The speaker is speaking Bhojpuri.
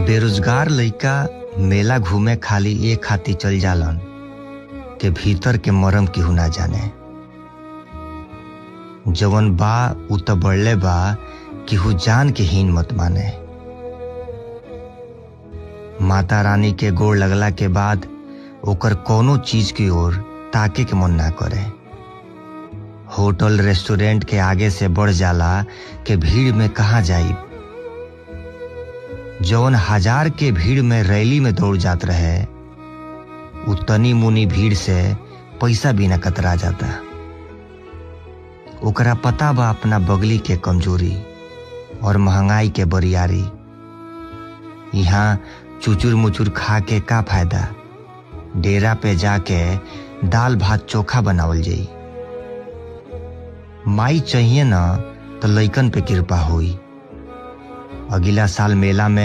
बेरोजगार लइका मेला घूमे खाली ए खातिर चल जालन के भीतर के मरम केहू ना जाने। जवन बा उ त बढ़ले बा केहू जान के हीन मत माने। माता रानी के गोड़ लगला के बाद ओकर कोनो चीज की ओर ताके के मन ना करे। होटल रेस्टोरेंट के आगे से बढ़ जाला के भीड़ में कहाँ जाई। जौन हजार के भीड़ में रैली में दौड़ जात रहे उ तनी मुनी भीड़ से पैसा बिना कतरा जाता। ओकरा पता बा अपना बगली के कमजोरी और महंगाई के बरियारी। यहाँ चुचुर मुचुर खा के का फायदा। डेरा पे जाके दाल भात चोखा बनावल जाई। माई चाहिए ना तो लइकन पे कृपा हुई। अगला साल मेला में